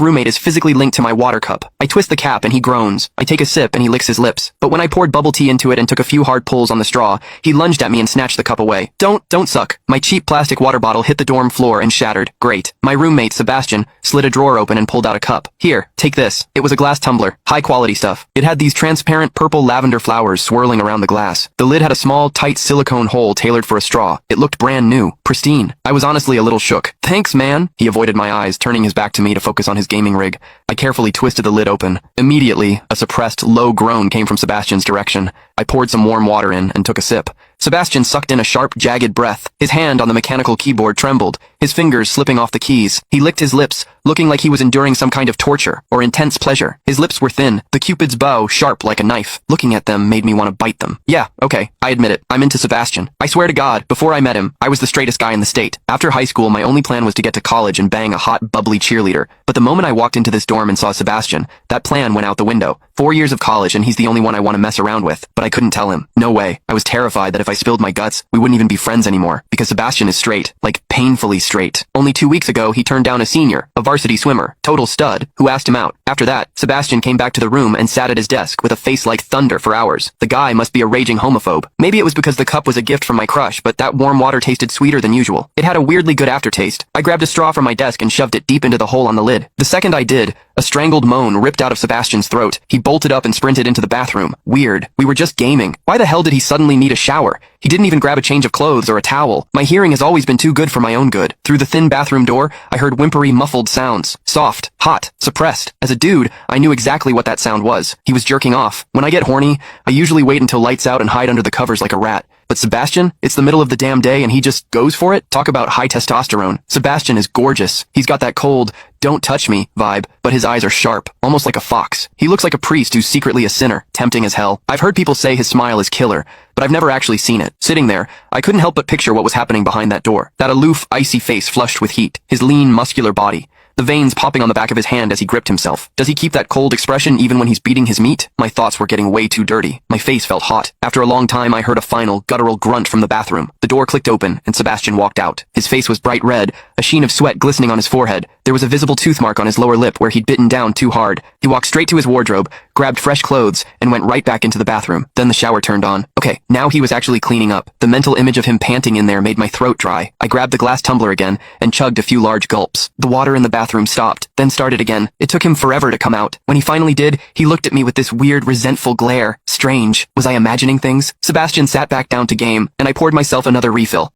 roommate is physically linked to my water cup. I twist the cap and he groans. I take a sip and he licks his lips. But when I poured bubble tea into it and took a few hard pulls on the straw, he lunged at me and snatched the cup away. Don't suck. My cheap plastic water bottle hit the dorm floor and shattered. Great. My roommate, Sebastian, slid a drawer open and pulled out a cup. Here, take this. It was a glass tumbler. High quality stuff. It had these transparent purple lavender flowers swirling around the glass. The lid had a small, tight silicone hole tailored for a straw. It looked brand new. Pristine. I was honestly a little shook. Thanks, man. He avoided my eyes, turning his back to me to focus on his gaming rig. I carefully twisted the lid open. Immediately, a suppressed, low groan came from Sebastian's direction. I poured some warm water in and took a sip. Sebastian sucked in a sharp, jagged breath. His hand on the mechanical keyboard trembled, his fingers slipping off the keys. He licked his lips, looking like he was enduring some kind of torture or intense pleasure. His lips were thin, the Cupid's bow sharp like a knife. Looking at them made me want to bite them. Yeah, okay, I admit it. I'm into Sebastian. I swear to God, before I met him, I was the straightest guy in the state. After high school, my only plan was to get to college and bang a hot, bubbly cheerleader. But the moment I walked into this dorm and saw Sebastian, that plan went out the window. 4 years of college and he's the only one I want to mess around with. But I couldn't tell him. No way. I was terrified that if I spilled my guts, we wouldn't even be friends anymore. Because Sebastian is straight. Like, painfully straight. Only 2 weeks ago, he turned down a senior, a varsity swimmer, total stud, who asked him out. After that, Sebastian came back to the room and sat at his desk with a face like thunder for hours. The guy must be a raging homophobe. Maybe it was because the cup was a gift from my crush, but that warm water tasted sweeter than usual. It had a weirdly good aftertaste. I grabbed a straw from my desk and shoved it deep into the hole on the lid. The second I did, a strangled moan ripped out of Sebastian's throat. He bolted up and sprinted into the bathroom. Weird. We were just gaming. Why the hell did he suddenly need a shower? He didn't even grab a change of clothes or a towel. My hearing has always been too good for my own good. Through the thin bathroom door, I heard whimpery, muffled sounds. Soft, hot, suppressed. As a dude, I knew exactly what that sound was. He was jerking off. When I get horny, I usually wait until lights out and hide under the covers like a rat. But Sebastian, it's the middle of the damn day and he just goes for it? Talk about high testosterone. Sebastian is gorgeous. He's got that cold, don't touch me vibe, but his eyes are sharp, almost like a fox. He looks like a priest who's secretly a sinner, tempting as hell. I've heard people say his smile is killer, but I've never actually seen it. Sitting there, I couldn't help but picture what was happening behind that door. That aloof, icy face flushed with heat, his lean, muscular body. The veins popping on the back of his hand as he gripped himself. Does he keep that cold expression even when he's beating his meat? My thoughts were getting way too dirty. My face felt hot. After a long time, I heard a final, guttural grunt from the bathroom. The door clicked open, and Sebastian walked out. His face was bright red, a sheen of sweat glistening on his forehead. There was a visible tooth mark on his lower lip where he'd bitten down too hard. He walked straight to his wardrobe, grabbed fresh clothes, and went right back into the bathroom. Then the shower turned on. Okay, now he was actually cleaning up. The mental image of him panting in there made my throat dry. I grabbed the glass tumbler again and chugged a few large gulps. The water in the bathroom stopped, then started again. It took him forever to come out. When he finally did, he looked at me with this weird, resentful glare. Strange. Was I imagining things? Sebastian sat back down to game, and I poured myself another refill.